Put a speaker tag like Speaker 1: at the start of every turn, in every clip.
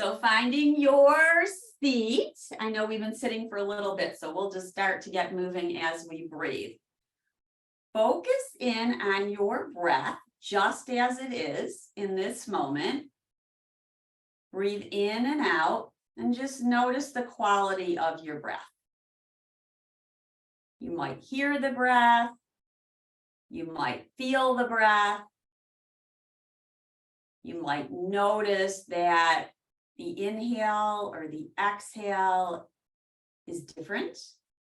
Speaker 1: So finding your seat. I know we've been sitting for a little bit, so we'll just start to get moving as we breathe. Focus in on your breath just as it is in this moment. Breathe in and out and just notice the quality of your breath. You might hear the breath. You might feel the breath. You might notice that the inhale or the exhale is different,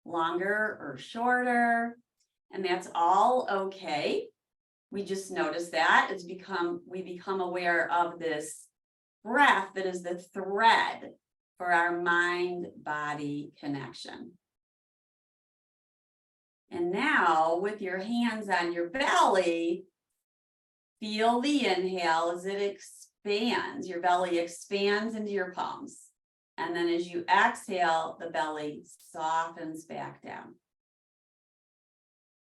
Speaker 1: longer or shorter, and that's all okay. We just notice that we become aware of this breath that is the thread for our mind-body connection. And now with your hands on your belly, feel the inhale as it expands. Your belly expands into your palms. And then as you exhale, the belly softens back down.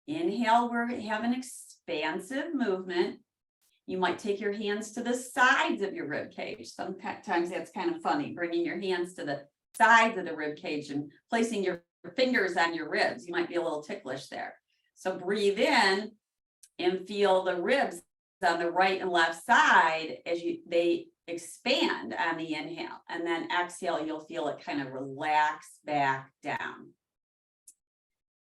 Speaker 1: Inhale, we have an expansive movement. You might take your hands to the sides of your rib cage. Sometimes that's kind of funny, bringing your hands to the sides of the rib cage and placing your fingers on your ribs. You might be a little ticklish there. So breathe in and feel the ribs on the right and left side as they expand on the inhale, and then exhale, you'll feel it kind of relax back down.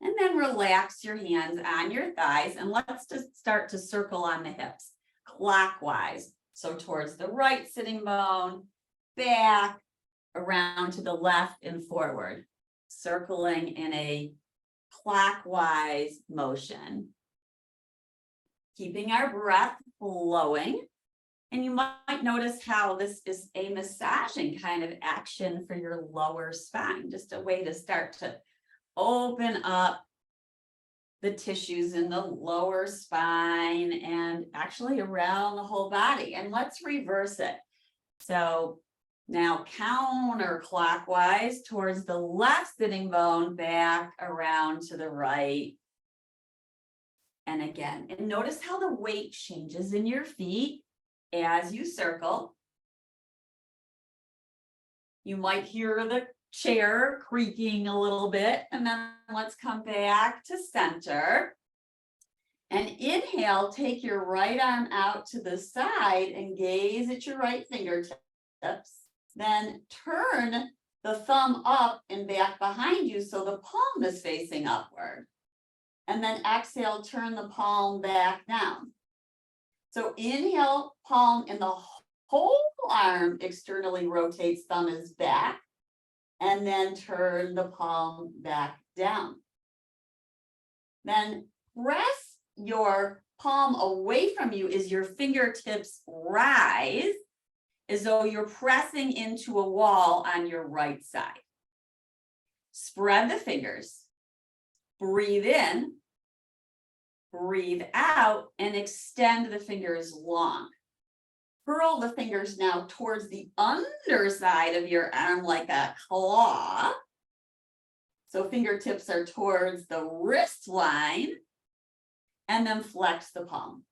Speaker 1: And then relax your hands on your thighs, and let's just start to circle on the hips clockwise. So towards the right sitting bone, back, around to the left and forward, circling in a clockwise motion. Keeping our breath flowing. And you might notice how this is a massaging kind of action for your lower spine, just a way to start to open up the tissues in the lower spine and actually around the whole body. And let's reverse it. So now counterclockwise towards the left sitting bone, back around to the right. And again, and notice how the weight changes in your feet as you circle. You might hear the chair creaking a little bit, and then let's come back to center. And inhale, take your right arm out to the side and gaze at your right fingertips. Then turn the thumb up and back behind you so the palm is facing upward. And then exhale, turn the palm back down. So inhale, palm in the whole arm externally rotates, thumb is back, and then turn the palm back down. Then press your palm away from you as your fingertips rise, as though you're pressing into a wall on your right side. Spread the fingers, breathe in, breathe out, and extend the fingers long. Curl the fingers now towards the underside of your arm like a claw. So fingertips are towards the wrist line, and then flex the palm.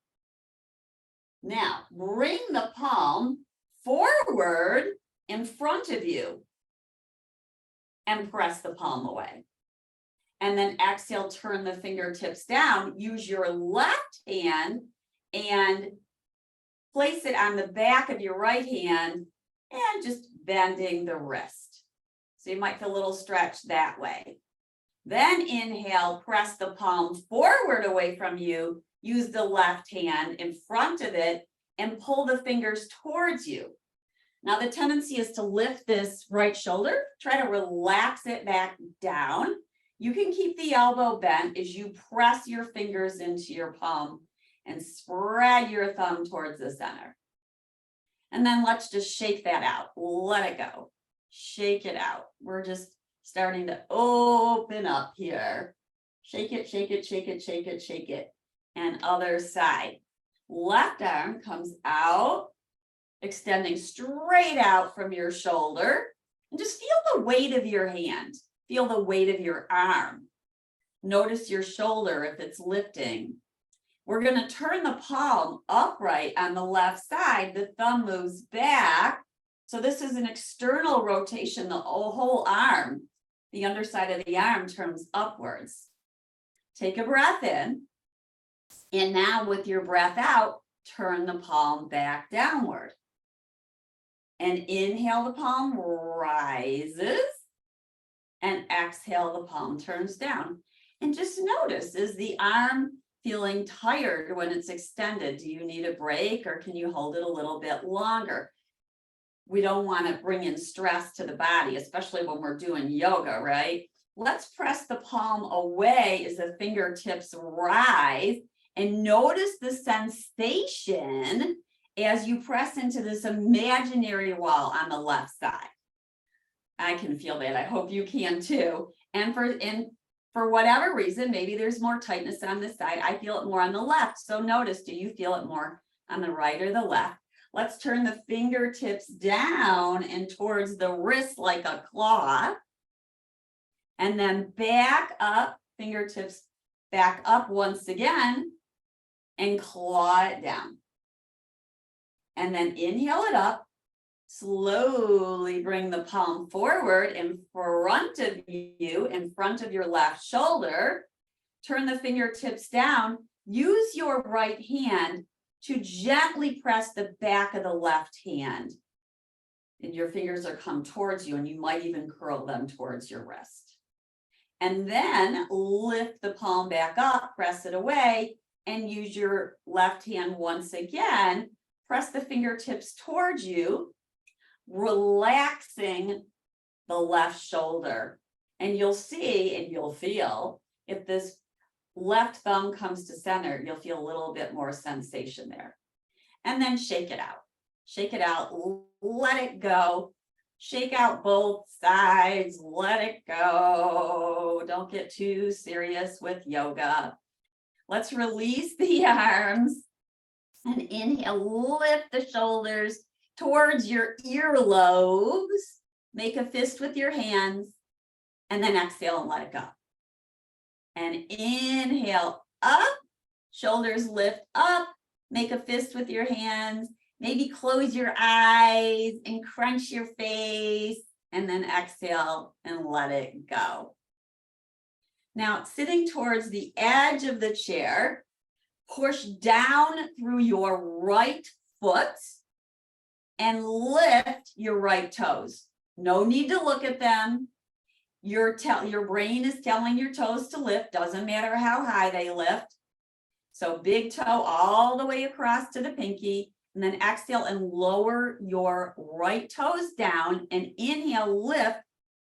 Speaker 1: Now, bring the palm forward in front of you and press the palm away. And then exhale, turn the fingertips down. Use your left hand and place it on the back of your right hand and just bending the wrist. So you might feel a little stretch that way. Then inhale, press the palm forward away from you. Use the left hand in front of it and pull the fingers towards you. Now the tendency is to lift this right shoulder. Try to relax it back down. You can keep the elbow bent as you press your fingers into your palm and spread your thumb towards the center. And then let's just shake that out. Let it go. Shake it out. We're just starting to open up here. Shake it, shake it, shake it, shake it, shake it. And other side. Left arm comes out, extending straight out from your shoulder. And just feel the weight of your hand. Feel the weight of your arm. Notice your shoulder if it's lifting. We're going to turn the palm upright on the left side. The thumb moves back So this is an external rotation. The whole arm, the underside of the arm turns upwards. Take a breath in. And now with your breath out, turn the palm back downward. And inhale, the palm rises. And exhale, the palm turns down. And just notice, is the arm feeling tired when it's extended? Do you need a break, or can you hold it a little bit longer? We don't want to bring in stress to the body, especially when we're doing yoga, right? Let's press the palm away as the fingertips rise, and notice the sensation as you press into this imaginary wall on the left side. I can feel that. I hope you can too. And for whatever reason, maybe there's more tightness on this side. I feel it more on the left. So notice, do you feel it more on the right or the left? Let's turn the fingertips down and towards the wrist like a claw. And then back up, fingertips back up once again and claw it down. And then inhale it up. Slowly bring the palm forward in front of you, in front of your left shoulder. Turn the fingertips down. Use your right hand to gently press the back of the left hand. And your fingers are come towards you, and you might even curl them towards your wrist. And then lift the palm back up, press it away, and use your left hand once again. Press the fingertips towards you, relaxing the left shoulder. And you'll see and you'll feel, if this left thumb comes to center, you'll feel a little bit more sensation there. And then shake it out. Shake it out, let it go. Shake out both sides, let it go. Don't get too serious with yoga. Let's release the arms and inhale, lift the shoulders towards your earlobes. Make a fist with your hands, and then exhale and let it go. And inhale up, shoulders lift up, make a fist with your hands, maybe close your eyes and crunch your face, and then exhale and let it go. Now, sitting towards the edge of the chair, push down through your right foot and lift your right toes. No need to look at them. Your brain is telling your toes to lift, doesn't matter how high they lift. So big toe all the way across to the pinky, and then exhale and lower your right toes down, and inhale, lift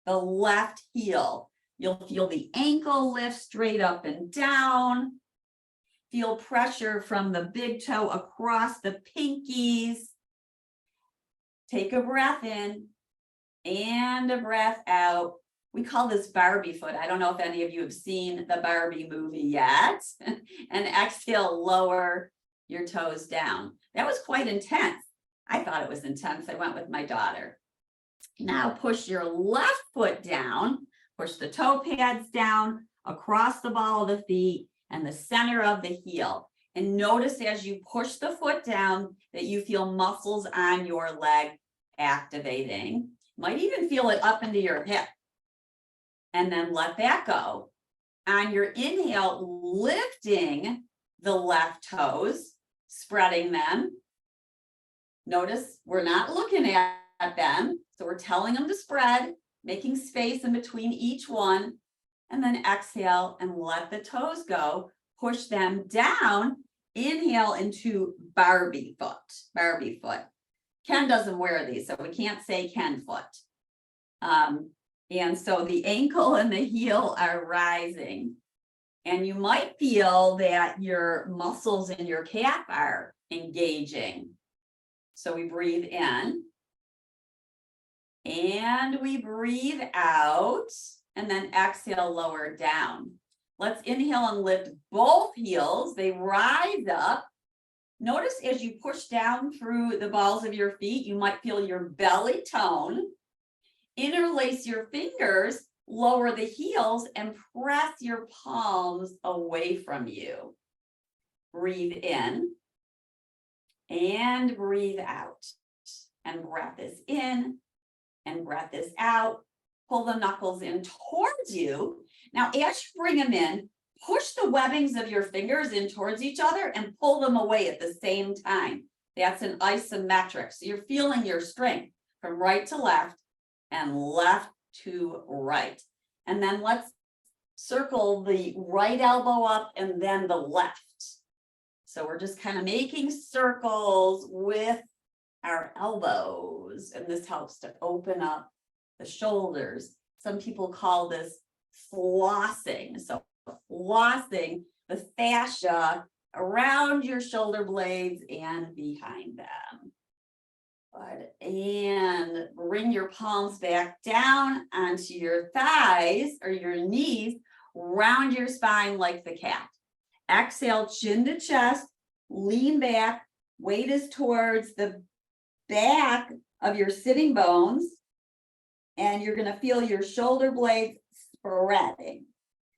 Speaker 1: the left heel. You'll feel the ankle lift straight up and down. Feel pressure from the big toe across the pinkies. Take a breath in and a breath out. We call this Barbie foot. I don't know if any of you have seen the Barbie movie yet. And exhale, lower your toes down. That was quite intense. I thought it was intense. I went with my daughter. Now push your left foot down. Push the toe pads down across the ball of the feet and the center of the heel. And notice as you push the foot down that you feel muscles on your leg activating. Might even feel it up into your hip. And then let that go. On your inhale, lifting the left toes, spreading them. Notice we're not looking at them. So we're telling them to spread, making space in between each one. And then exhale and let the toes go. Push them down. Inhale into Barbie foot. Barbie foot. Ken doesn't wear these, so we can't say Ken foot. And so the ankle and the heel are rising. And you might feel that your muscles in your calf are engaging. So we breathe in. And we breathe out. And then exhale, lower down. Let's inhale and lift both heels. They rise up. Notice as you push down through the balls of your feet, you might feel your belly tone. Interlace your fingers, lower the heels, and press your palms away from you. Breathe in and breathe out. and breath is in and breath is out. Pull the knuckles in towards you. Now, as you bring them in, push the webbings of your fingers in towards each other and pull them away at the same time. That's an isometric. So you're feeling your strength from right to left and left to right. And then let's circle the right elbow up and then the left. So we're just kind of making circles with our elbows, and this helps to open up the shoulders. Some people call this flossing. So flossing the fascia around your shoulder blades and behind them. Good. And bring your palms back down onto your thighs or your knees, round your spine like the cat. Exhale, chin to chest, lean back, weight is towards the back of your sitting bones, and you're going to feel your shoulder blades spreading.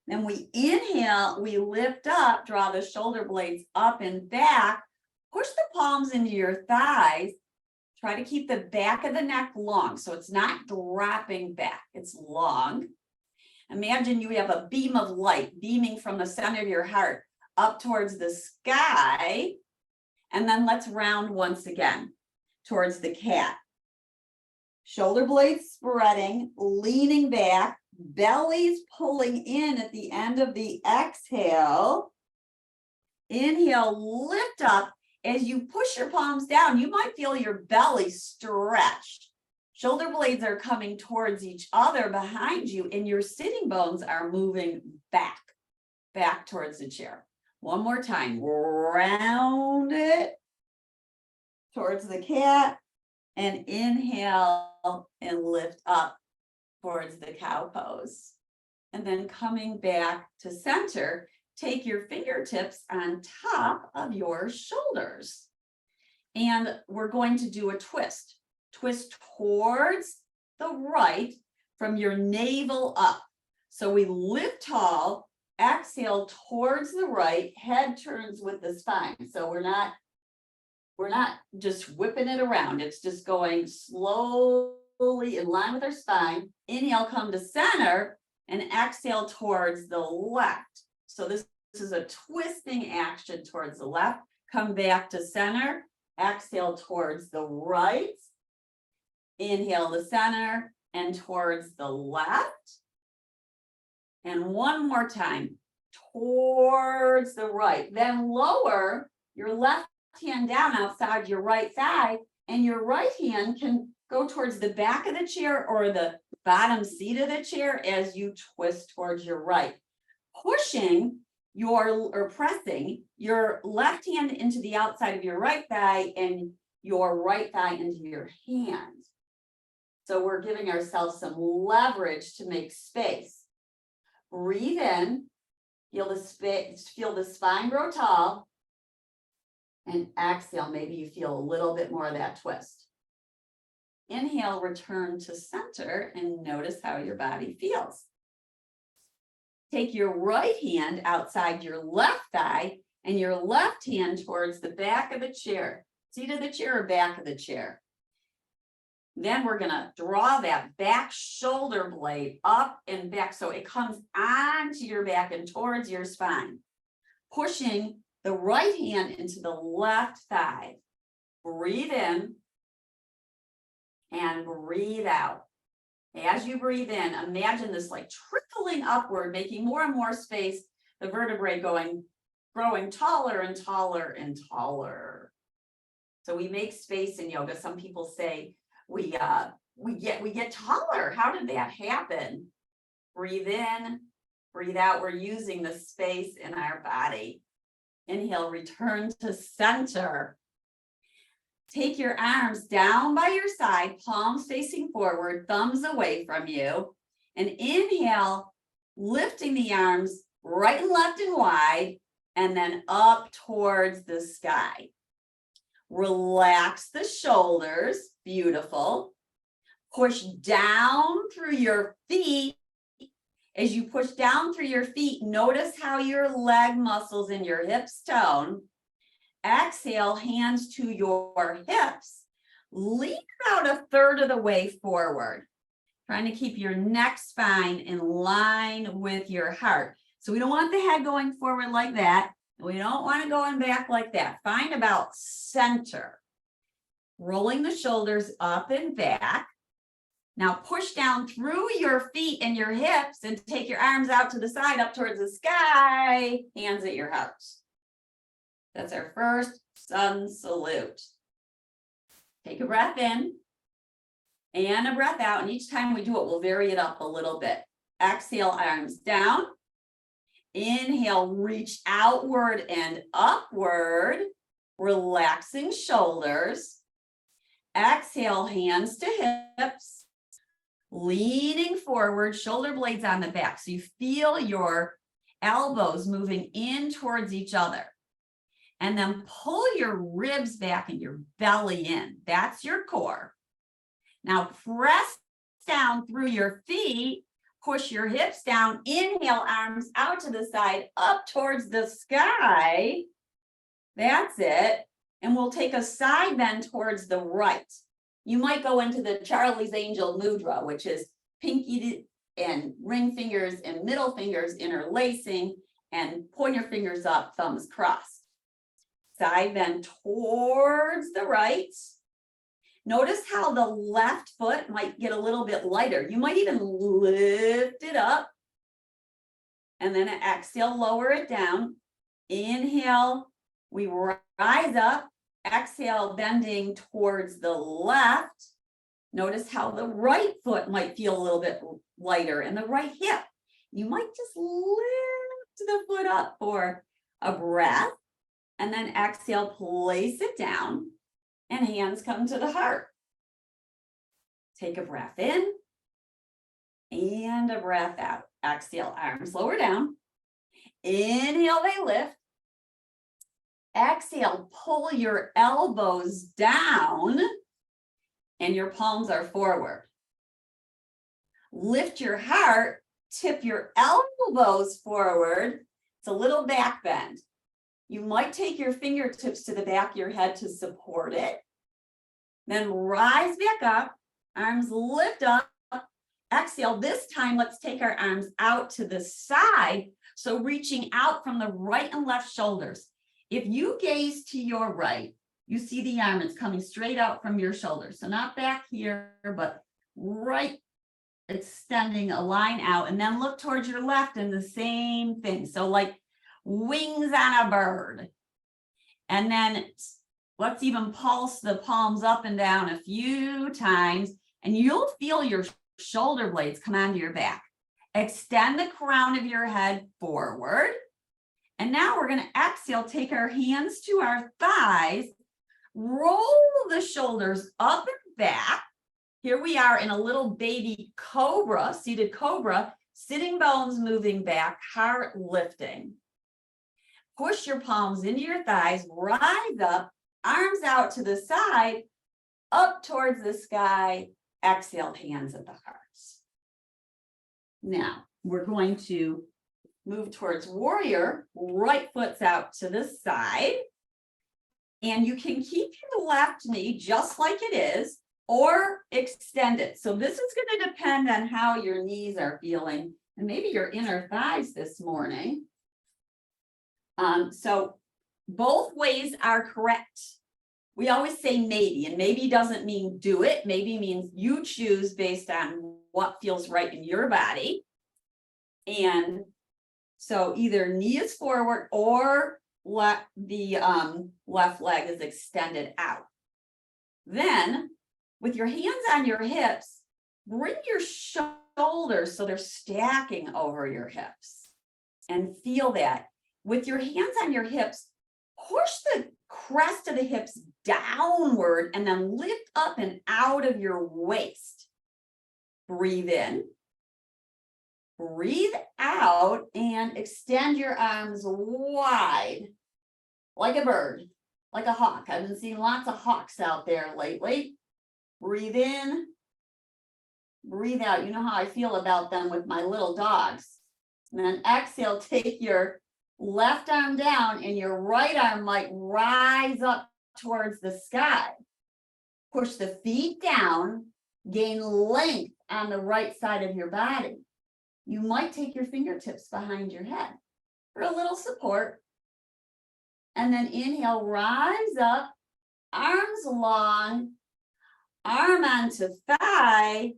Speaker 1: Then we inhale, we lift up, draw the shoulder blades up and back, push the palms into your thighs. Try to keep the back of the neck long, so it's not dropping back, it's long. Imagine you have a beam of light beaming from the center of your heart up towards the sky. And then let's round once again towards the cat. Shoulder blades spreading, leaning back, belly's pulling in at the end of the exhale. Inhale, lift up. As you push your palms down, you might feel your belly stretch. Shoulder blades are coming towards each other behind you, and your sitting bones are moving back towards the chair. One more time, round it towards the cat, and inhale and lift up towards the cow pose. And then coming back to center, take your fingertips on top of your shoulders. And we're going to do a twist. Twist towards the right from your navel up. So we lift tall, exhale towards the right, head turns with the spine. So we're not just whipping it around. It's just going slowly in line with our spine. Inhale, come to center, and exhale towards the left. So this is a twisting action towards the left. Come back to center, exhale towards the right. Inhale to center and towards the left. And one more time, towards the right. Then lower your left hand down outside your right thigh, and your right hand can go towards the back of the chair or the bottom seat of the chair as you twist towards your right. Pushing pressing your left hand into the outside of your right thigh and your right thigh into your hand. So we're giving ourselves some leverage to make space. Breathe in, feel the spine grow tall, and exhale, maybe you feel a little bit more of that twist. Inhale, return to center, and notice how your body feels. Take your right hand outside your left thigh and your left hand towards the back of the chair, seat of the chair or back of the chair. Then we're going to draw that back shoulder blade up and back so it comes onto your back and towards your spine. Pushing the right hand into the left thigh. Breathe in and breathe out. As you breathe in, imagine this like trickling upward, making more and more space, the vertebrae growing taller and taller and taller. So we make space in yoga. Some people say we get taller. How did that happen? Breathe in, breathe out. We're using the space in our body. Inhale, return to center. Take your arms down by your side, palms facing forward, thumbs away from you. And inhale, lifting the arms right and left and wide, and then up towards the sky. Relax the shoulders, beautiful. Push down through your feet. As you push down through your feet, notice how your leg muscles and your hips tone. Exhale, hands to your hips. Lean about a third of the way forward, trying to keep your neck spine in line with your heart. So we don't want the head going forward like that. We don't want it going back like that. Find about center. Rolling the shoulders up and back. Now push down through your feet and your hips and take your arms out to the side, up towards the sky, hands at your heart. That's our first sun salute. Take a breath in and a breath out. And each time we do it, we'll vary it up a little bit. Exhale, arms down. Inhale, reach outward and upward, relaxing shoulders. Exhale, hands to hips, leaning forward, shoulder blades on the back. So you feel your elbows moving in towards each other. And then pull your ribs back and your belly in. That's your core. Now press down through your feet, push your hips down, inhale, arms out to the side, up towards the sky. That's it. And we'll take a side bend towards the right. You might go into the Charlie's Angel Mudra, which is pinky and ring fingers and middle fingers interlacing and pointer fingers up, thumbs crossed. Side bend towards the right. Notice how the left foot might get a little bit lighter. You might even lift it up. And then exhale, lower it down. Inhale, we rise up. Exhale, bending towards the left. Notice how the right foot might feel a little bit lighter and the right hip. You might just lift the foot up for a breath. And then exhale, place it down. And hands come to the heart. Take a breath in and a breath out. Exhale, arms lower down. Inhale, they lift. Exhale, pull your elbows down and your palms are forward. Lift your heart, tip your elbows forward. It's a little back bend. You might take your fingertips to the back of your head to support it. Then rise back up, arms lift up. Exhale, this time let's take our arms out to the side. So reaching out from the right and left shoulders. If you gaze to your right, you see the arm is coming straight out from your shoulders. So not back here, but right, extending a line out. And then look towards your left and the same thing. So like wings on a bird. And then let's even pulse the palms up and down a few times, and you'll feel your shoulder blades come onto your back. Extend the crown of your head forward. And now we're going to exhale, take our hands to our thighs, roll the shoulders up and back. Here we are in a little baby cobra, seated cobra, sitting bones moving back, heart lifting. Push your palms into your thighs, rise up, arms out to the side, up towards the sky, exhale, hands at the heart. Now, we're going to move towards warrior, right foot's out to the side. And you can keep your left knee just like it is, or extend it. So this is going to depend on how your knees are feeling, and maybe your inner thighs this morning. So both ways are correct. We always say maybe, and maybe doesn't mean do it. Maybe means you choose based on what feels right in your body. And so either knee is forward or the left leg is extended out. Then with your hands on your hips, bring your shoulders so they're stacking over your hips, and feel that. With your hands on your hips, push the crest of the hips downward and then lift up and out of your waist. Breathe in, breathe out, and extend your arms wide like a bird, like a hawk. I've been seeing lots of hawks out there lately. Breathe in, breathe out. You know how I feel about them with my little dogs. And then exhale, take your left arm down and your right arm might rise up towards the sky. Push the feet down, gain length on the right side of your body. You might take your fingertips behind your head for a little support. And then inhale, rise up, arms long, arm onto thigh,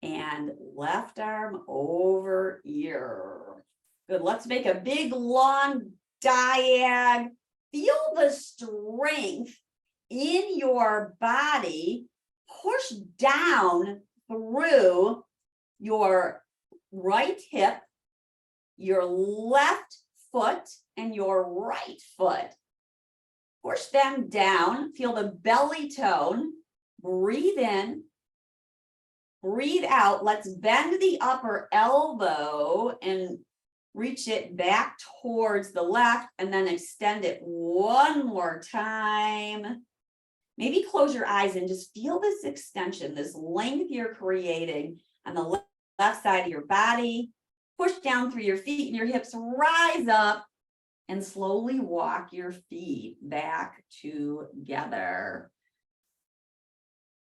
Speaker 1: and left arm over ear. Good, let's make a big long diag. Feel the strength in your body. Push down through your right hip, your left foot, and your right foot. Push them down. Feel the belly tone. Breathe in. Breathe out. Let's bend the upper elbow and reach it back towards the left, and then extend it one more time. Maybe close your eyes and just feel this extension, this length you're creating on the left side of your body. Push down through your feet and your hips, rise up, and slowly walk your feet back together.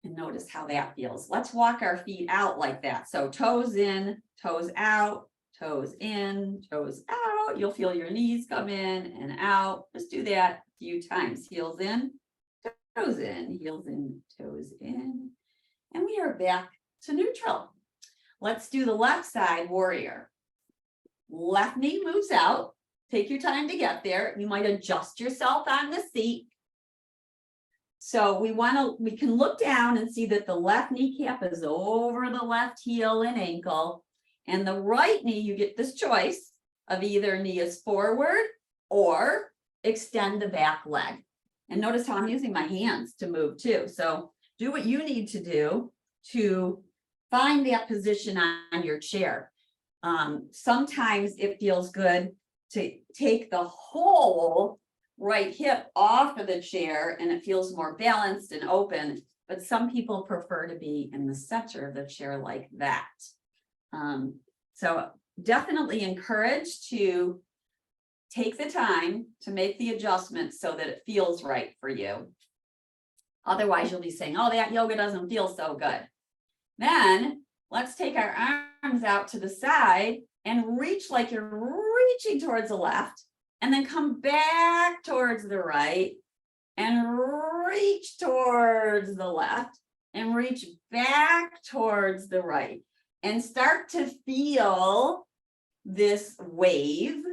Speaker 1: And notice how that feels. Let's walk our feet out like that. So toes in, toes out, toes in, toes out. You'll feel your knees come in and out. Just do that a few times. Heels in, toes in, heels in, toes in. And we are back to neutral. Let's do the left side warrior. Left knee moves out. Take your time to get there. You might adjust yourself on the seat. So we can look down and see that the left kneecap is over the left heel and ankle. And the right knee, you get this choice of either knee is forward or extend the back leg. And notice how I'm using my hands to move too. So do what you need to do to find that position on your chair. Sometimes it feels good to take the whole right hip off of the chair and it feels more balanced and open, but some people prefer to be in the center of the chair like that. So definitely encouraged to take the time to make the adjustments so that it feels right for you. Otherwise, you'll be saying, oh, that yoga doesn't feel so good. Then let's take our arms out to the side and reach like you're reaching towards the left, and then come back towards the right and reach towards the left and reach back towards the right, and start to feel this wave,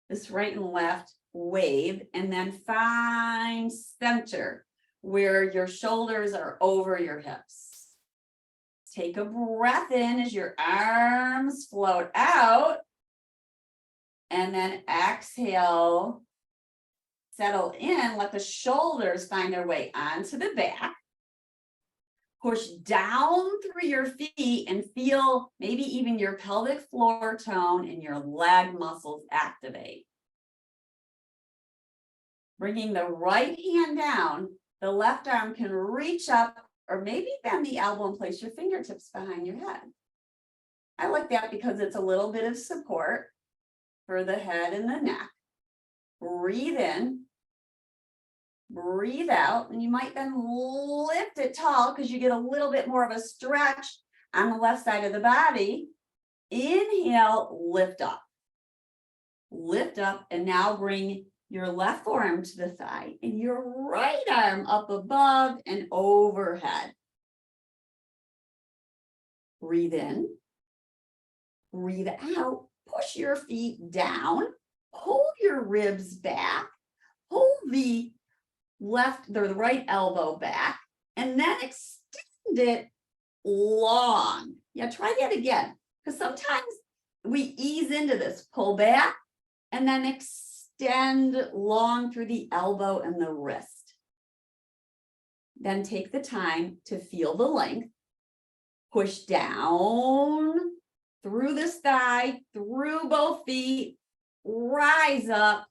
Speaker 1: this right and left wave, and then find center where your shoulders are over your hips. Take a breath in as your arms float out, and then exhale, settle in, let the shoulders find their way onto the back. Push down through your feet and feel maybe even your pelvic floor tone and your leg muscles activate. Bringing the right hand down, the left arm can reach up or maybe bend the elbow and place your fingertips behind your head. I like that because it's a little bit of support for the head and the neck. Breathe in, breathe out, and you might then lift it tall because you get a little bit more of a stretch on the left side of the body. Inhale, lift up, and now bring your left forearm to the thigh and your right arm up above and overhead. Breathe in, breathe out, push your feet down, pull your ribs back, pull the right elbow back, and then extend it long. Yeah, try that again, because sometimes we ease into this, pull back, and then extend long through the elbow and the wrist. Then take the time to feel the length. Push down through this thigh, through both feet, rise up,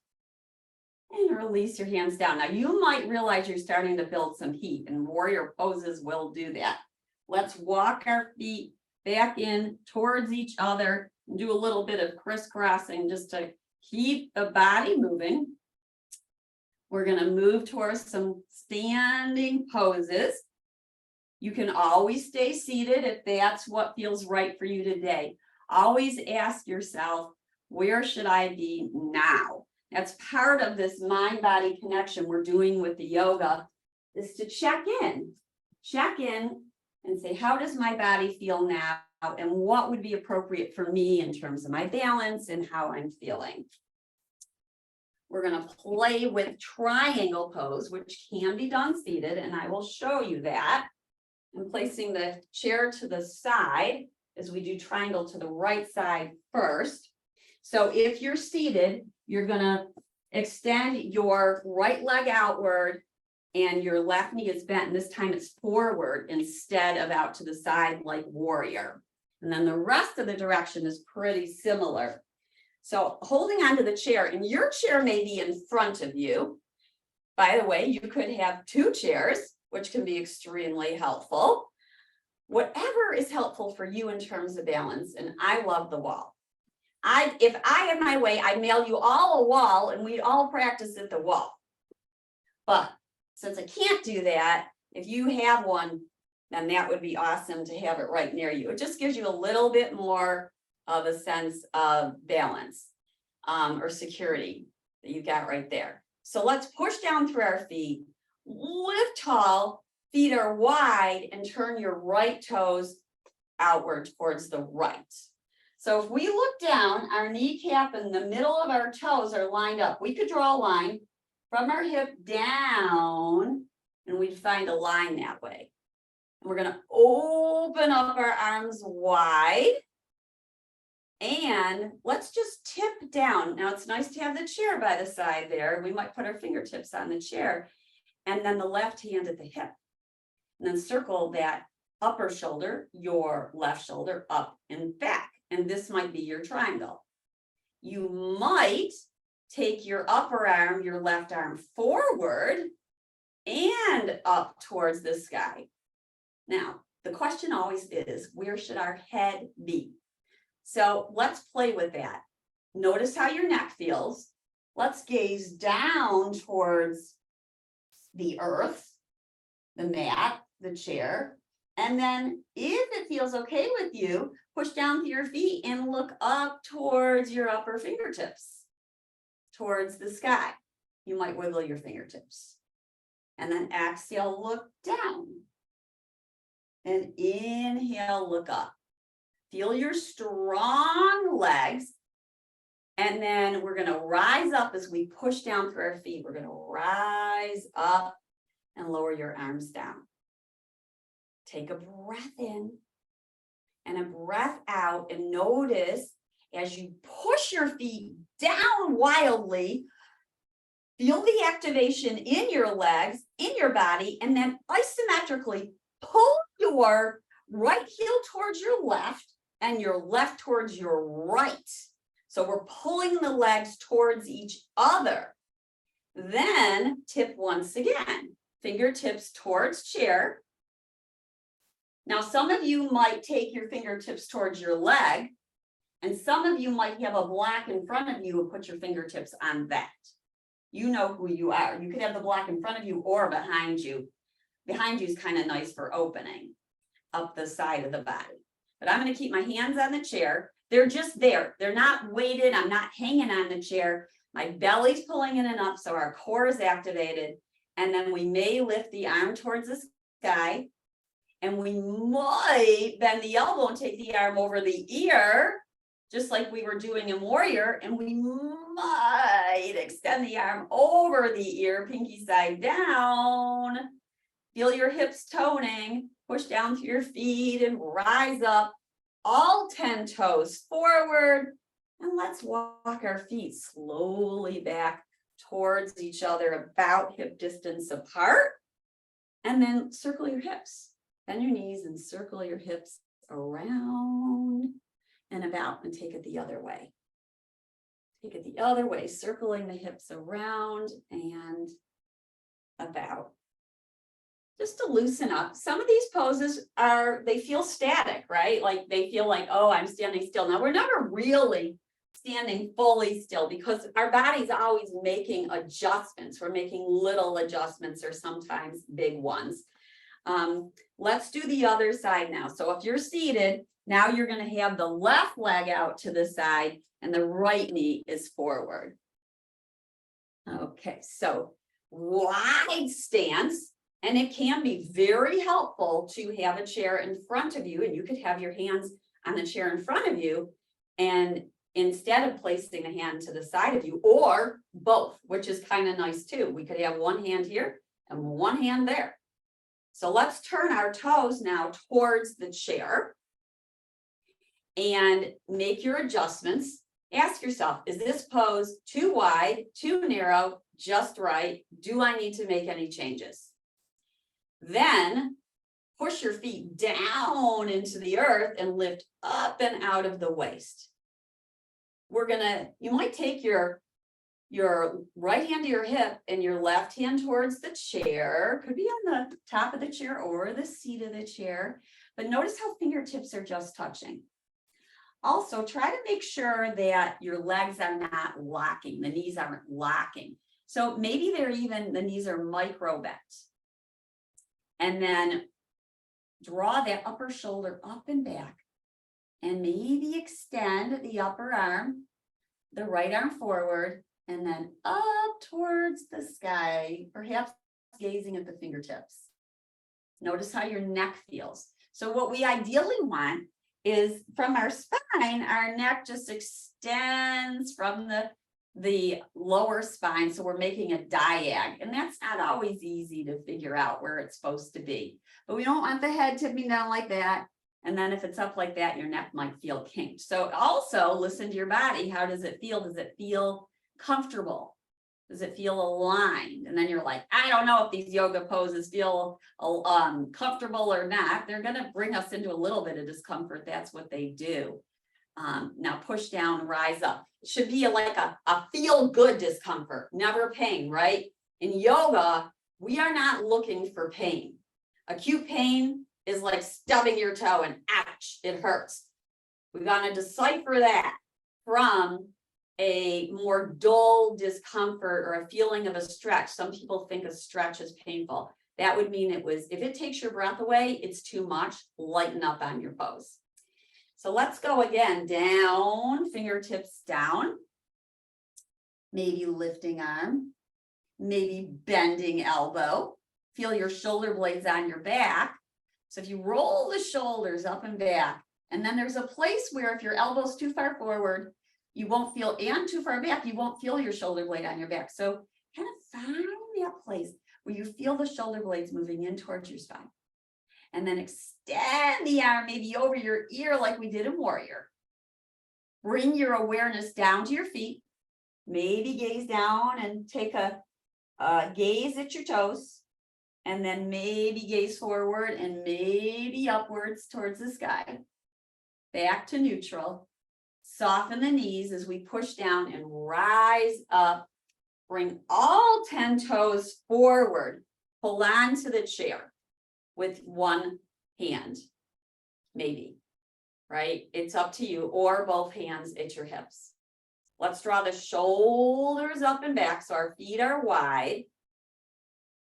Speaker 1: and release your hands down. Now, you might realize you're starting to build some heat, and warrior poses will do that. Let's walk our feet back in towards each other and do a little bit of crisscrossing just to keep the body moving. We're going to move towards some standing poses. You can always stay seated if that's what feels right for you today. Always ask yourself, where should I be now? That's part of this mind-body connection we're doing with the yoga, is to check in and say, how does my body feel now? And what would be appropriate for me in terms of my balance and how I'm feeling. We're going to play with triangle pose, which can be done seated, and I will show you that. I'm placing the chair to the side as we do triangle to the right side first. So if you're seated, you're going to extend your right leg outward and your left knee is bent. And this time it's forward instead of out to the side like warrior. And then the rest of the direction is pretty similar. So holding onto the chair, and your chair may be in front of you. By the way, you could have two chairs, which can be extremely helpful. Whatever is helpful for you in terms of balance, and I love the wall. If I had my way, I'd mail you all a wall and we'd all practice at the wall. But since I can't do that, if you have one, then that would be awesome to have it right near you. It just gives you a little bit more of a sense of balance or security that you got right there. So let's push down through our feet, lift tall, feet are wide, and turn your right toes outward towards the right. So if we look down, our kneecap and the middle of our toes are lined up. We could draw a line from our hip down, and we'd find a line that way. And we're going to open up our arms wide. And let's just tip down. Now it's nice to have the chair by the side there. We might put our fingertips on the chair and then the left hand at the hip. And then circle that upper shoulder, your left shoulder up and back. And this might be your triangle. You might take your upper arm, your left arm forward and up towards the sky. Now, the question always is, where should our head be? So let's play with that. Notice how your neck feels. Let's gaze down towards the earth, the mat, the chair. And then if it feels okay with you, push down to your feet and look up towards your upper fingertips, towards the sky. You might wiggle your fingertips. And then exhale, look down. And inhale, look up. Feel your strong legs. And then we're going to rise up as we push down through our feet. We're going to rise up and lower your arms down. Take a breath in and a breath out, and notice as you push your feet down wildly, feel the activation in your legs, in your body, and then isometrically pull your right heel towards your left and your left towards your right. So we're pulling the legs towards each other. Then tip once again, fingertips towards chair. Now, some of you might take your fingertips towards your leg, and some of you might have a block in front of you and put your fingertips on that. You know who you are. You could have the block in front of you or behind you. Behind you is kind of nice for opening up the side of the body. But I'm going to keep my hands on the chair. They're just there. They're not weighted. I'm not hanging on the chair. My belly's pulling in and up, so our core is activated. And then we may lift the arm towards the sky. And we might bend the elbow and take the arm over the ear, just like we were doing in warrior. And we might extend the arm over the ear, pinky side down. Feel your hips toning. Push down through your feet and rise up. All 10 toes forward. And let's walk our feet slowly back towards each other, about hip distance apart. And then circle your hips. Bend your knees and circle your hips around and about, and take it the other way. Take it the other way, circling the hips around and about. Just to loosen up. Some of these poses they feel static, right? Like they feel like, oh, I'm standing still. Now, we're never really standing fully still because our body's always making adjustments. We're making little adjustments or sometimes big ones. Let's do the other side now. So if you're seated, now you're going to have the left leg out to the side and the right knee is forward. Okay, so wide stance, and it can be very helpful to have a chair in front of you, and you could have your hands on the chair in front of you, and instead of placing a hand to the side of you, or both, which is kind of nice too. We could have one hand here and one hand there. So let's turn our toes now towards the chair and make your adjustments. Ask yourself, is this pose too wide, too narrow, just right? Do I need to make any changes? Then push your feet down into the earth and lift up and out of the waist. You might take your right hand to your hip and your left hand towards the chair. Could be on the top of the chair or the seat of the chair. But notice how fingertips are just touching. Also, try to make sure that your legs are not locking. The knees aren't locking. So maybe the knees are micro bent. And then draw that upper shoulder up and back. And maybe extend the upper arm, the right arm forward, and then up towards the sky, perhaps gazing at the fingertips. Notice how your neck feels. So what we ideally want is from our spine, our neck just extends from the lower spine. So we're making a diag, and that's not always easy to figure out where it's supposed to be. But we don't want the head tipping down like that. And then if it's up like that, your neck might feel kinked. So also listen to your body. How does it feel? Does it feel comfortable? Does it feel aligned? And then you're like, I don't know if these yoga poses feel comfortable or not. They're going to bring us into a little bit of discomfort. That's what they do. Now push down, rise up. It should be like a feel good discomfort, never pain, right? In yoga, we are not looking for pain. Acute pain is like stubbing your toe and ouch, it hurts. We're going to decipher that from a more dull discomfort or a feeling of a stretch. Some people think a stretch is painful. That would mean if it takes your breath away, it's too much. Lighten up on your pose. So let's go again, down, fingertips down, maybe lifting arm, maybe bending elbow. Feel your shoulder blades on your back. So if you roll the shoulders up and back, and then there's a place where if your elbow's too far forward, you won't feel, and too far back, you won't feel your shoulder blade on your back. So kind of find that place where you feel the shoulder blades moving in towards your spine. And then extend the arm maybe over your ear like we did in Warrior. Bring your awareness down to your feet. Maybe gaze down and take a gaze at your toes. And then maybe gaze forward and maybe upwards towards the sky. Back to neutral. Soften the knees as we push down and rise up. Bring all 10 toes forward. Pull on to the chair with one hand, maybe, right? It's up to you, or both hands at your hips. Let's draw the shoulders up and back so our feet are wide.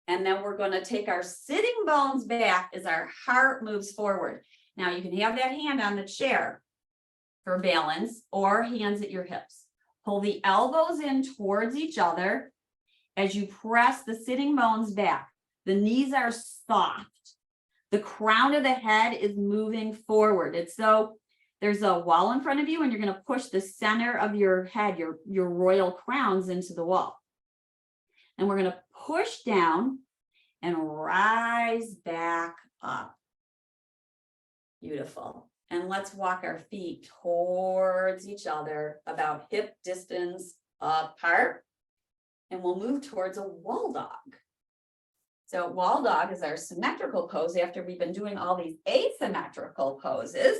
Speaker 1: And then we're going to take our sitting bones back as our heart moves forward. Now you can have that hand on the chair for balance or hands at your hips. Pull the elbows in towards each other as you press the sitting bones back. The knees are soft. The crown of the head is moving forward. It's so there's a wall in front of you and you're going to push the center of your head, your royal crowns into the wall. And we're going to push down and rise back up. Beautiful. And let's walk our feet towards each other about hip distance apart. And we'll move towards a wall dog. So wall dog is our symmetrical pose after we've been doing all these asymmetrical poses.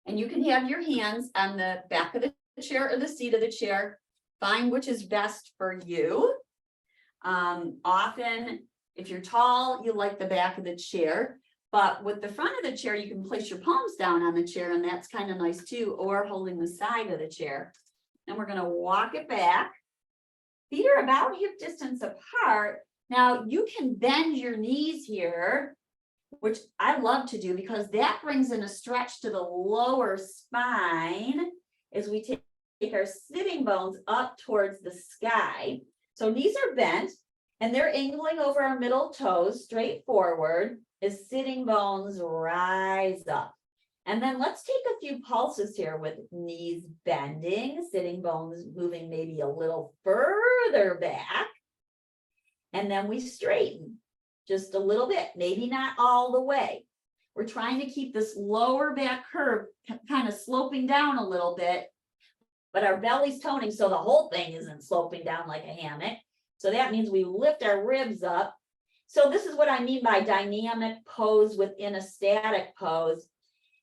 Speaker 1: And you can have your hands on the back of the chair or the seat of the chair. Find which is best for you. Often, if you're tall, you like the back of the chair. But with the front of the chair, you can place your palms down on the chair, and that's kind of nice too, or holding the side of the chair. And we're going to walk it back. Feet are about hip distance apart. Now, you can bend your knees here which I love to do because that brings in a stretch to the lower spine as we take our sitting bones up towards the sky. So knees are bent and they're angling over our middle toes straight forward as sitting bones rise up. And then let's take a few pulses here with knees bending, sitting bones moving maybe a little further back. And then we straighten just a little bit, maybe not all the way. We're trying to keep this lower back curve kind of sloping down a little bit, but our belly's toning so the whole thing isn't sloping down like a hammock. So that means we lift our ribs up. So this is what I mean by dynamic pose within a static pose.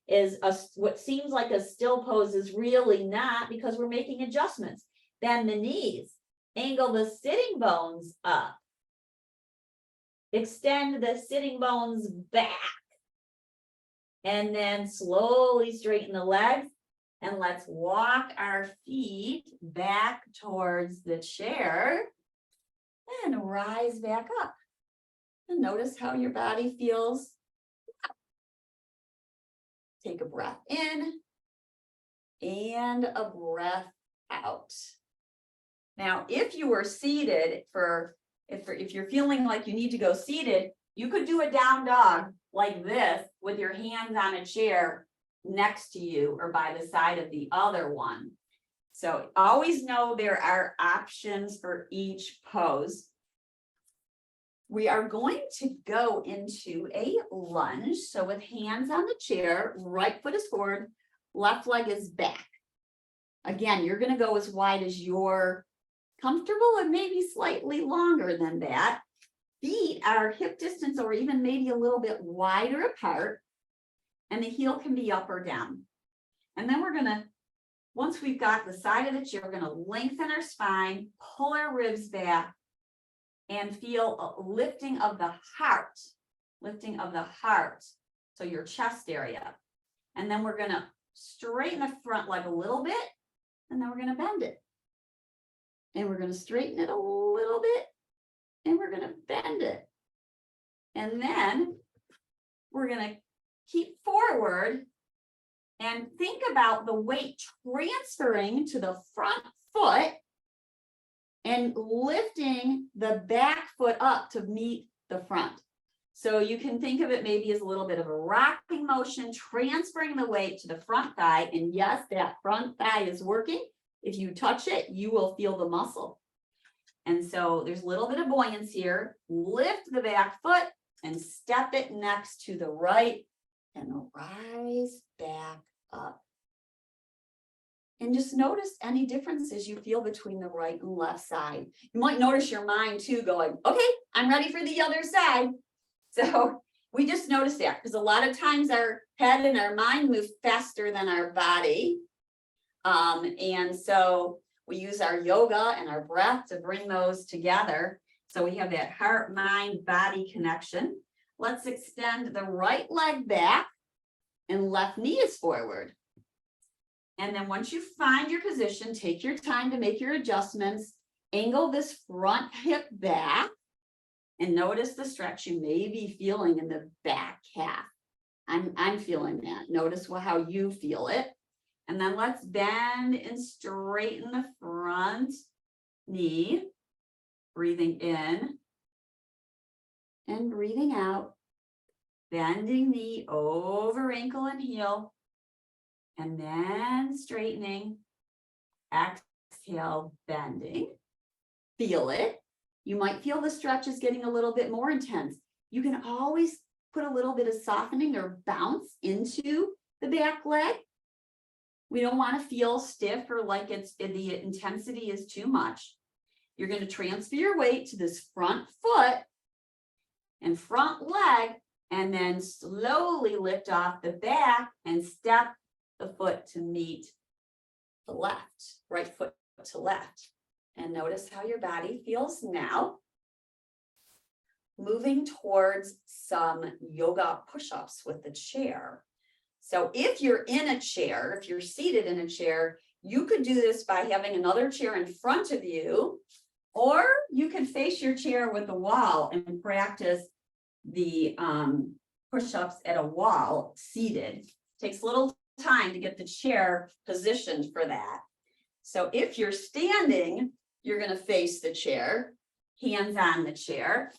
Speaker 1: Is what seems like a still pose is really not, because we're making adjustments. Bend the knees, angle the sitting bones up, extend the sitting bones back, and then slowly straighten the legs. And let's walk our feet back towards the chair and rise back up. And notice how your body feels. Take a breath in and a breath out. Now, if you were seated if you're feeling like you need to go seated, you could do a down dog like this with your hands on a chair next to you or by the side of the other one. So always know there are options for each pose. We are going to go into a lunge. So with hands on the chair, right foot is forward, left leg is back. Again, you're going to go as wide as you're comfortable and maybe slightly longer than that. Feet are hip distance or even maybe a little bit wider apart. And the heel can be up or down. And then we're going to, once we've got the side of the chair, we're going to lengthen our spine, pull our ribs back, and feel a lifting of the heart. So your chest area. And then we're going to straighten the front leg a little bit, and then we're going to bend it. And we're going to straighten it a little bit, and we're going to bend it. And then we're going to keep forward and think about the weight transferring to the front foot and lifting the back foot up to meet the front. So you can think of it maybe as a little bit of a rocking motion, transferring the weight to the front thigh. And yes, that front thigh is working. If you touch it, you will feel the muscle. And so there's a little bit of buoyance here. Lift the back foot and step it next to the right and rise back up. And just notice any differences you feel between the right and left side. You might notice your mind too going, okay, I'm ready for the other side. So we just notice that because a lot of times our head and our mind move faster than our body. And so we use our yoga and our breath to bring those together. So we have that heart, mind, body connection. Let's extend the right leg back and left knee is forward. And then once you find your position, take your time to make your adjustments, angle this front hip back, and notice the stretch you may be feeling in the back half. I'm feeling that. Notice how you feel it. And then let's bend and straighten the front knee, breathing in and breathing out, bending knee over ankle and heel. And then straightening, exhale, bending, feel it. You might feel the stretch is getting a little bit more intense. You can always put a little bit of softening or bounce into the back leg. We don't want to feel stiff or like the intensity is too much. You're going to transfer your weight to this front foot and front leg, and then slowly lift off the back and step the foot to meet the left, right foot to left. And notice how your body feels now. Moving towards some yoga push-ups with the chair. So if you're in a chair, if you're seated in a chair, you could do this by having another chair in front of you, or you can face your chair with the wall and practice the push-ups at a wall seated. Takes a little time to get the chair positioned for that. So if you're standing, you're going to face the chair, hands on the chair,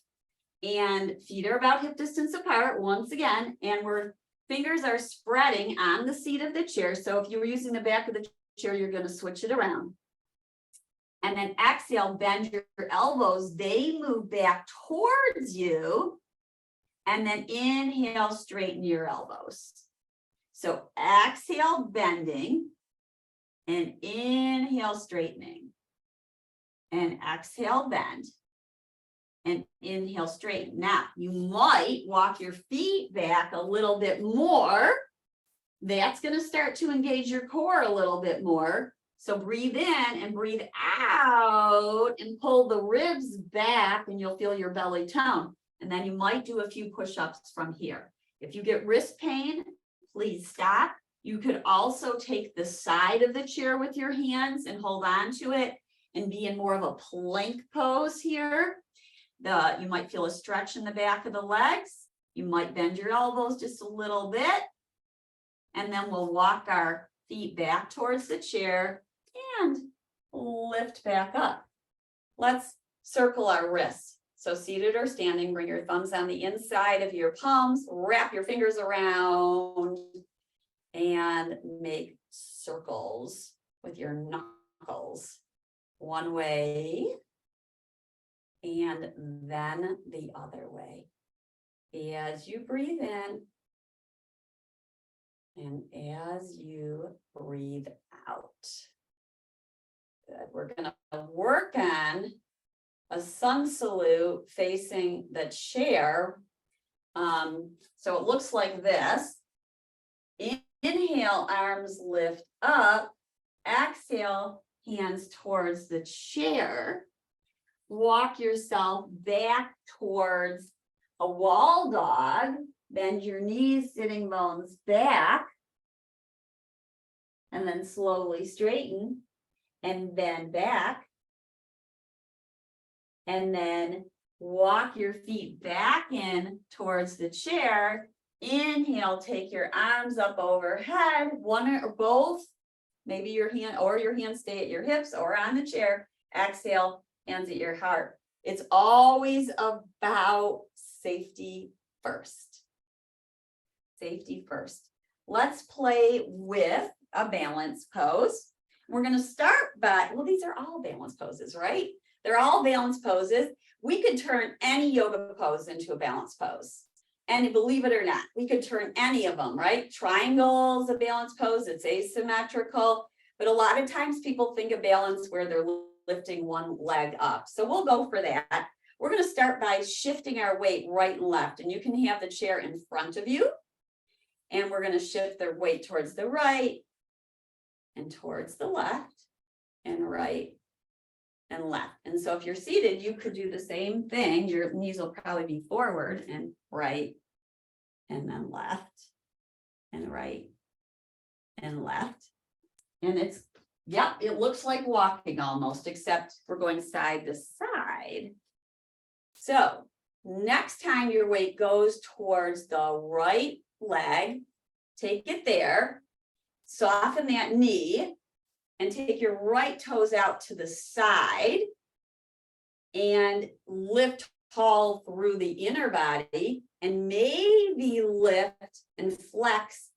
Speaker 1: and feet are about hip distance apart once again, and fingers are spreading on the seat of the chair. So if you were using the back of the chair, you're going to switch it around. And then exhale, bend your elbows. They move back towards you. And then inhale, straighten your elbows. So exhale, bending. And inhale, straightening. And exhale, bend. And inhale, straighten. Now, you might walk your feet back a little bit more. That's going to start to engage your core a little bit more. So breathe in and breathe out and pull the ribs back, and you'll feel your belly tone. And then you might do a few push-ups from here. If you get wrist pain, please stop. You could also take the side of the chair with your hands and hold on to it and be in more of a plank pose here. You might feel a stretch in the back of the legs. You might bend your elbows just a little bit. And then we'll walk our feet back towards the chair and lift back up. Let's circle our wrists. So seated or standing, bring your thumbs on the inside of your palms, wrap your fingers around, and make circles with your knuckles. One way, and then the other way. As you breathe in, and as you breathe out. Good. We're going to work on a sun salute facing the chair. So it looks like this. Inhale, arms lift up. Exhale, hands towards the chair. Walk yourself back towards a wall dog. Bend your knees, sitting bones back. And then slowly straighten and bend back. And then walk your feet back in towards the chair. Inhale, take your arms up overhead, one or both. Maybe your hands stay at your hips or on the chair. Exhale, hands at your heart. It's always about safety first. Safety first. Let's play with a balance pose. We're going to start by, well, these are all balance poses, right? They're all balance poses. We could turn any yoga pose into a balance pose. And believe it or not, we could turn any of them, right? Triangle's a balance pose, it's asymmetrical, but a lot of times people think of balance where they're lifting one leg up. So we'll go for that. We're going to start by shifting our weight right and left, and you can have the chair in front of you. And we're going to shift the weight towards the right and towards the left and right and left. And so if you're seated, you could do the same thing. Your knees will probably be forward and right and then left and right and left. And it's, yep, it looks like walking almost, except we're going side to side. So next time your weight goes towards the right leg, take it there, soften that knee, and take your right toes out to the side and lift tall through the inner body, and maybe lift and flex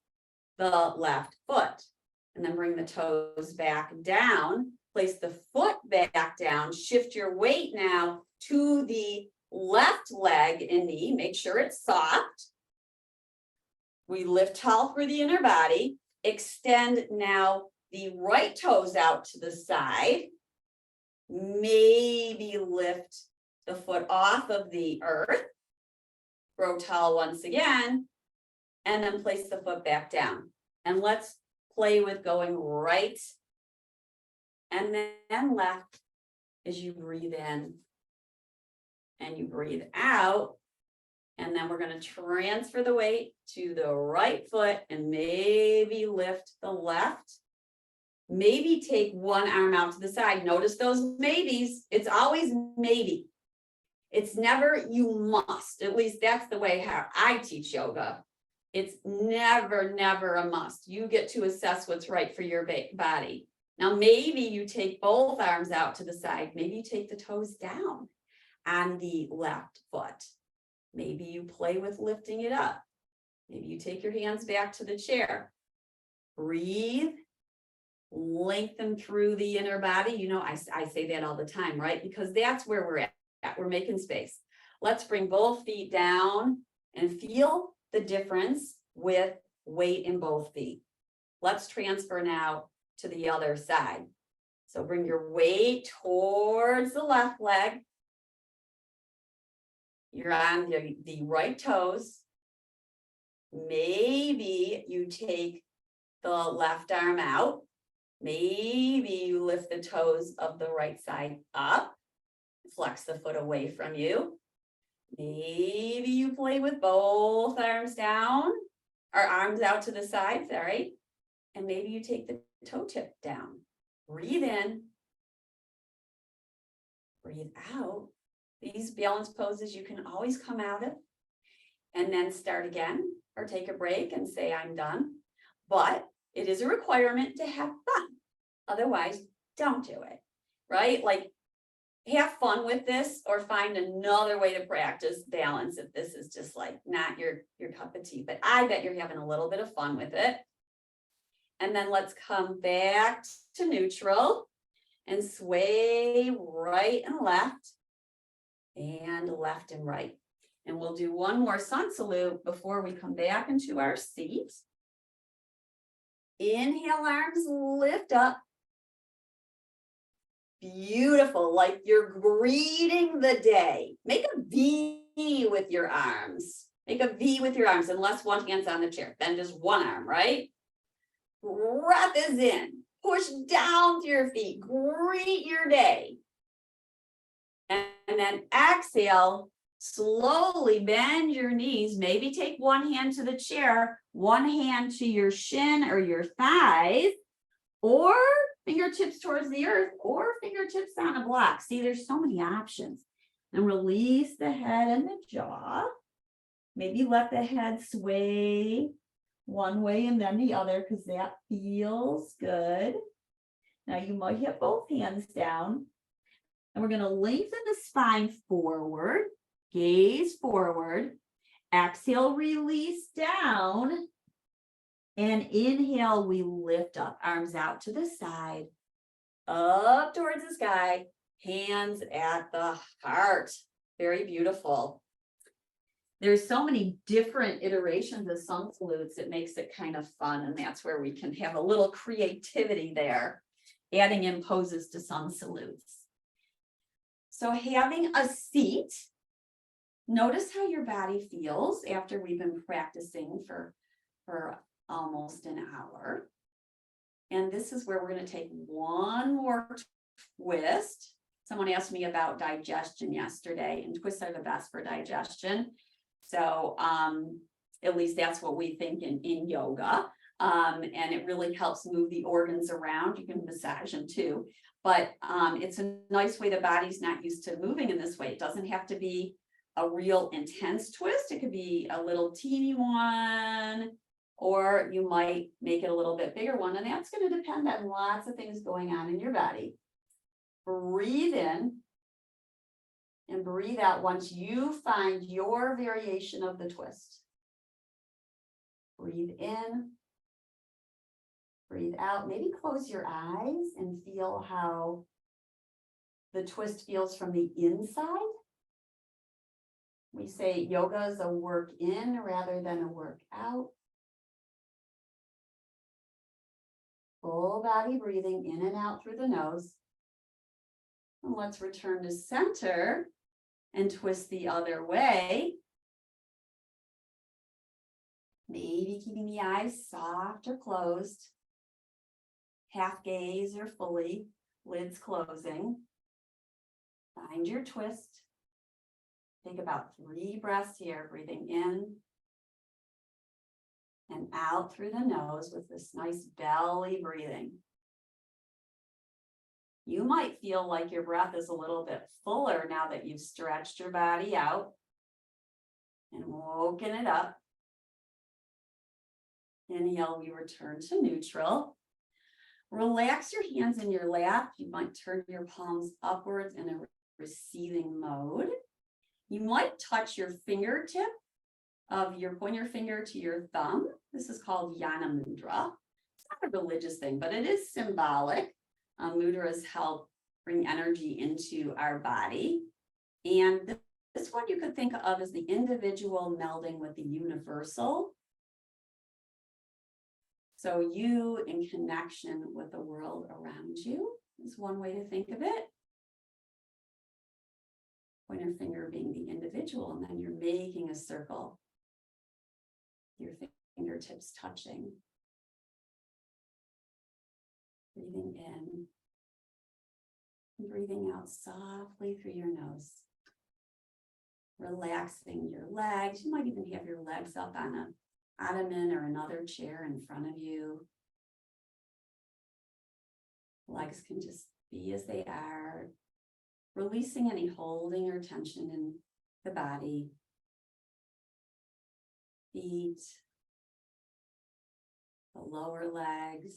Speaker 1: the left foot. And then bring the toes back down, place the foot back down, shift your weight now to the left leg and knee, make sure it's soft. We lift tall through the inner body, extend now the right toes out to the side, maybe lift the foot off of the earth, grow tall once again, and then place the foot back down. And let's play with going right and then left as you breathe in and you breathe out. And then we're going to transfer the weight to the right foot and maybe lift the left. Maybe take one arm out to the side. Notice those maybes. It's always maybe. It's never you must, at least that's the way how I teach yoga. It's never, never a must. You get to assess what's right for your body. Now, maybe you take both arms out to the side. Maybe you take the toes down on the left foot. Maybe you play with lifting it up. Maybe you take your hands back to the chair. Breathe, lengthen through the inner body. You know, I say that all the time, right? Because that's where we're at. We're making space. Let's bring both feet down and feel the difference with weight in both feet. Let's transfer now to the other side. So bring your weight towards the left leg. You're on the right toes. Maybe you take the left arm out. Maybe you lift the toes of the right side up. Flex the foot away from you. Maybe you play with both arms down, or arms out to the side, sorry. And maybe you take the toe tip down. Breathe in. Breathe out. These balance poses you can always come out of and then start again or take a break and say, I'm done. But it is a requirement to have fun. Otherwise, don't do it, right? Like, have fun with this or find another way to practice balance if this is just like not your cup of tea. But I bet you're having a little bit of fun with it. And then let's come back to neutral and sway right and left and right. And we'll do one more sun salute before we come back into our seat. Inhale, arms lift up. Beautiful, like you're greeting the day. Make a V with your arms. Make a V with your arms, unless one hand's on the chair. Then just one arm, right? Breath is in. Push down through your feet. Greet your day. And then exhale. Slowly bend your knees. Maybe take one hand to the chair, one hand to your shin or your thighs, or fingertips towards the earth, or fingertips on a block. See, there's so many options. And release the head and the jaw. Maybe let the head sway one way and then the other, because that feels good. Now you might have both hands down. And we're going to lengthen the spine forward, gaze forward, exhale, release down. And inhale, we lift up, arms out to the side, up towards the sky, hands at the heart. Very beautiful. There's so many different iterations of sun salutes. It makes it kind of fun. And that's where we can have a little creativity there, adding in poses to sun salutes. So having a seat, notice how your body feels after we've been practicing for almost an hour. And this is where we're going to take one more twist. Someone asked me about digestion yesterday, and twists are the best for digestion. So at least that's what we think in yoga. And it really helps move the organs around. You can massage them too. But it's a nice way the body's not used to moving in this way. It doesn't have to be a real intense twist. It could be a little teeny one, or you might make it a little bit bigger one. And that's going to depend on lots of things going on in your body. Breathe in and breathe out once you find your variation of the twist. Breathe in. Breathe out. Maybe close your eyes and feel how the twist feels from the inside. We say yoga is a work in rather than a work out. Full body breathing in and out through the nose. And let's return to center and twist the other way. Maybe keeping the eyes soft or closed. Half gaze or fully, lids closing. Find your twist. Take about 3 breaths here, breathing in and out through the nose with this nice belly breathing. You might feel like your breath is a little bit fuller now that you've stretched your body out and woken it up. Inhale, we return to neutral. Relax your hands in your lap. You might turn your palms upwards in a receiving mode. You might touch your fingertip of your pointer finger to your thumb. This is called Yana Mudra. It's not a religious thing, but it is symbolic. Mudras help bring energy into our body. And this one you could think of as the individual melding with the universal. So you in connection with the world around you is one way to think of it. Pointer finger being the individual, and then you're making a circle. Your fingertips touching. Breathing in. And breathing out softly through your nose. Relaxing your legs. You might even have your legs up on a ottoman or another chair in front of you. Legs can just be as they are, releasing any holding or tension in the body. Feet, the lower legs,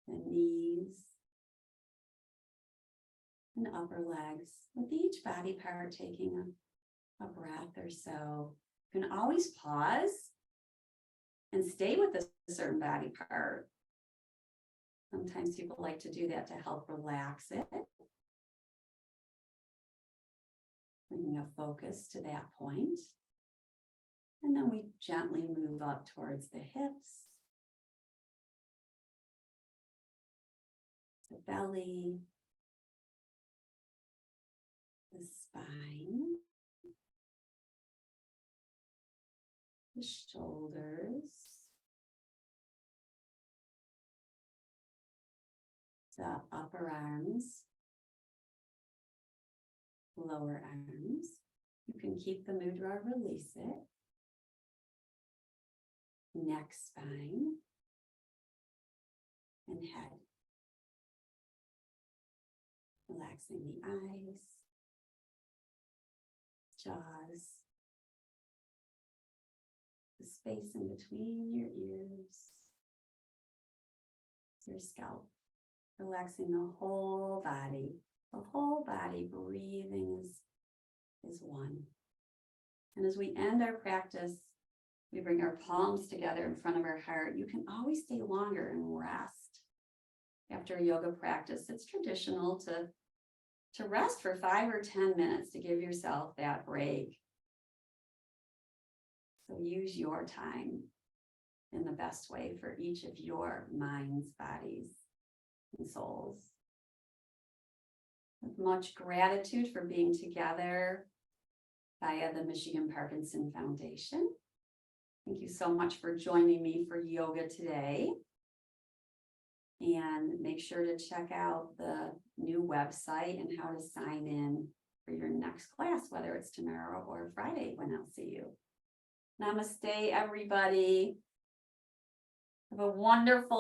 Speaker 1: the knees, and upper legs, with each body part taking a breath or so. You can always pause and stay with a certain body part. Sometimes people like to do that to help relax it. Bringing a focus to that point. And then we gently move up towards the hips, the belly, the spine, the shoulders, the upper arms, lower arms. You can keep the mudra, release it. Neck, spine, and head. Relaxing the eyes, jaws, the space in between your ears, your scalp. Relaxing the whole body. The whole body breathing is one. And as we end our practice, we bring our palms together in front of our heart. You can always stay longer and rest. After a yoga practice, it's traditional to rest for 5 or 10 minutes to give yourself that break. So use your time in the best way for each of your minds, bodies, and souls. With much gratitude for being together via the Michigan Parkinson Foundation. Thank you so much for joining me for yoga today. And make sure to check out the new website and how to sign in for your next class, whether it's tomorrow or Friday when I'll see you. Namaste, everybody. Have a wonderful